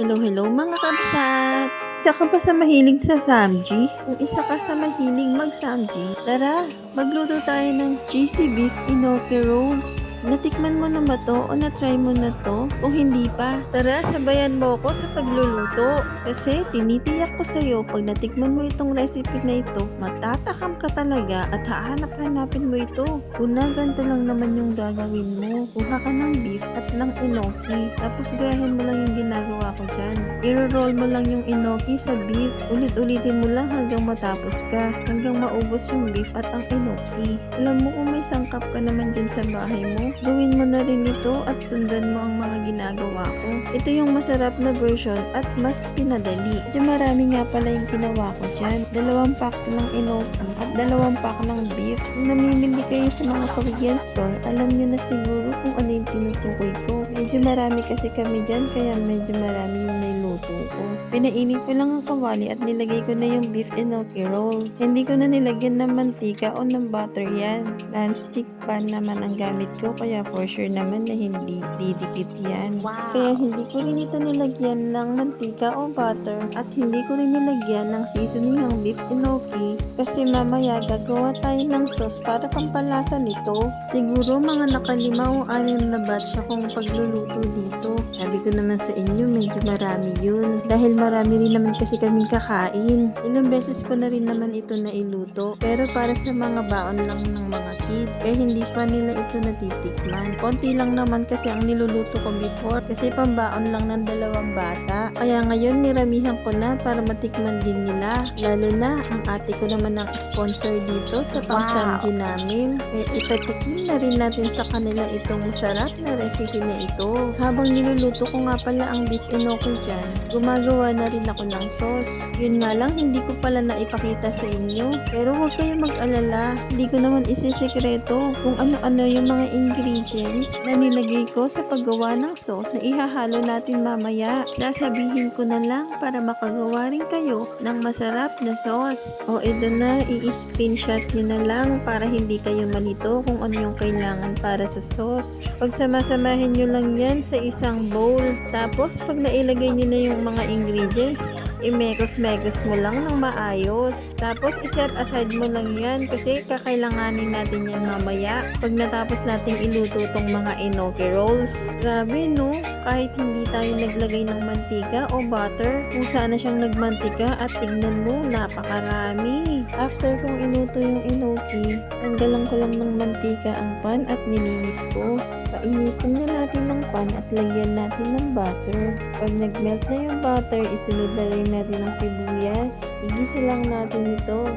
Hello, hello mga kabsat! Isa ka ba sa mahilig sa samgy? Kung isa ka sa mahilig mag-samgy, tara, magluto tayo ng cheesy beef enoki rolls. Natikman mo na ba to o na-try mo na to? Kung hindi pa, tara sabayan mo ako sa pagluluto. Kasi tinitiyak ko sa'yo pag natikman mo itong recipe na ito, matatakam ka talaga at hahanap-hanapin mo ito. Una, ganito lang naman yung gagawin mo. Kuha ka ng beef at ng enoki. Tapos gayahin mo lang yung ginagawa ko dyan. I-roll mo lang yung enoki sa beef. Ulit-ulitin mo lang hanggang matapos ka. Hanggang maubos yung beef at ang enoki. Alam mo kung may sangkap ka naman dyan sa bahay mo, gawin mo na rin ito at sundan mo ang mga ginagawa ko. Ito yung masarap na version at mas pinadali. Diyan marami nga pala yung ginawa ko dyan. 2 pack ng enoki at 2 pack ng beef. Kung namimili kayo sa mga Korean store, alam nyo na siguro kung ano yung tinutukoy ko. Medyo marami kasi kami dyan, kaya medyo marami yung niluto ko. Pinainit ko lang ang kawali at nilagay ko na yung beef enoki roll. Hindi ko na nilagyan ng mantika o ng butter yan. Non-stick pan naman ang gamit ko, kaya for sure naman na hindi didikit yan. Kaya hindi ko rin ito nilagyan ng mantika o butter at hindi ko rin nilagyan ng seasoning ng beef enoki kasi mamaya gagawa tayo ng sauce para pampalasa nito. Siguro mga naka5 o 6 na batch akong pagluluto dito. Sabi ko naman sa inyo, medyo marami yun. Dahil marami rin naman kasi kaming kakain. Ilang beses ko na rin naman ito na iluto. Pero para sa mga baon lang ng mga kids. Kaya hindi pa nila ito natitikman. Konti lang naman kasi ang niluluto ko before. Kasi pambaon lang ng 2 bata. Kaya ngayon niramihan ko na para matikman din nila. Lalo na ang ate ko naman ang sponsor dito sa pang-samgy namin. Kaya ipatikim na rin natin sa kanila itong masarap na recipe na ito. Habang niluluto ko nga pala ang beef enoki dyan, gumagawa na rin ako ng sauce. Yun nga lang, hindi ko pala naipakita sa inyo. Pero huwag kayong mag-alala. Hindi ko naman isisikreto kung ano-ano yung mga ingredients na nilagay ko sa paggawa ng sauce na ihahalo natin mamaya. Sasabihin ko na lang para makagawa rin kayo ng masarap na sauce. O ito na, i-screenshot nyo na lang para hindi kayo malito kung ano yung kailangan para sa sauce. Pagsama-samahin nyo lang yan sa isang bowl. Tapos pag nailagay nyo na yung mga ingredients, i-mekos-mekos mo lang ng maayos. Tapos iset aside mo lang yan kasi kakailanganin natin yan mamaya pag natapos nating iluto tong mga enoki rolls. Grabe no, kahit hindi tayo naglagay ng mantika o butter, kung sana siyang nagmantika at tignan mo, napakarami. After kong iluto yung enoki, tanggalan ko lang ng mantika ang pan at nilinis ko. Painitin na natin ng pan at lagyan natin ng butter. Pag nagmelt na yung butter, isunod na rin natin ang sibuyas. Igisa lang natin ito.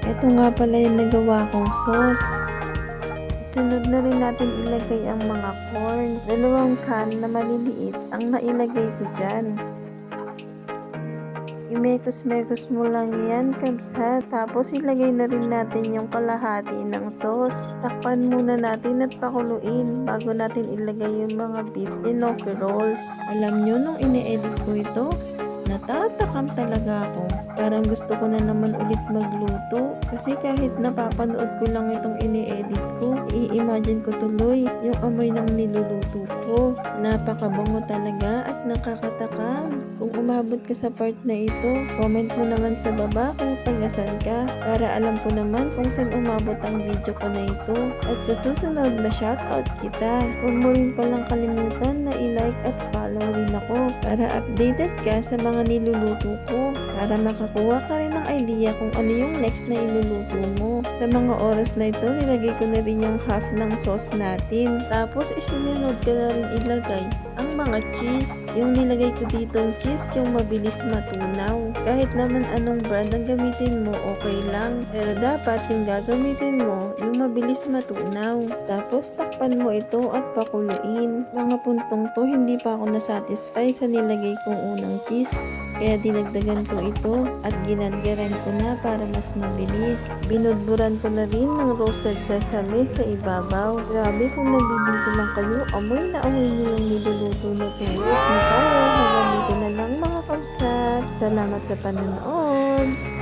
Ito nga pala yung nagawa kong sauce. Isunod na rin natin ilagay ang mga corn. 2 can na maliliit ang nailagay ko dyan. I-mekos-mekos mo lang yan, kabsa. Tapos ilagay na rin natin yung kalahati ng sauce. Takpan muna natin at pakuluin bago natin ilagay yung mga beef enoki rolls. Alam nyo, nung ine-edit ko ito, natatakam talaga ako. Parang gusto ko na naman ulit magluto. Kasi kahit napapanood ko lang itong ine-edit ko, i-imagine ko tuloy yung amoy ng niluluto ko. Napakabango talaga at nakakatakam. Kung umabot ka sa part na ito, comment mo naman sa baba kung tagasan ka para alam ko naman kung saan umabot ang video ko na ito. At sa susunod, ma-shoutout kita. Huwag mo rin palang kalimutan na i-like at follow rin ako para updated ka sa mga niluluto ko. Para makakuha ka rin ng idea kung ano yung next na iluluto mo. Sa mga oras na ito, nilagay ko na rin yung half ng sauce natin. Tapos isinunod ka na rin ilagay ang mga cheese. Yung nilagay ko dito cheese, yung mabilis matunaw. Kahit naman anong brand ang gamitin mo, okay lang. Pero dapat yung gagamitin mo, yung mabilis matunaw. Tapos takpan mo ito at pakuluin. Mga puntong to, hindi pa ako nasatisfy sa nilagay kong unang cheese. Kaya dinagdagan ko ito at ginadgaran ko na para mas mabilis. Binudburan ko na rin ng roasted sesame sa ibabaw. Grabe kung nandito lang kayo, amoy na amoy nyo yung niluluto na tulos na tayo. Hanggang dito na lang mga kapsat. Salamat sa panonood!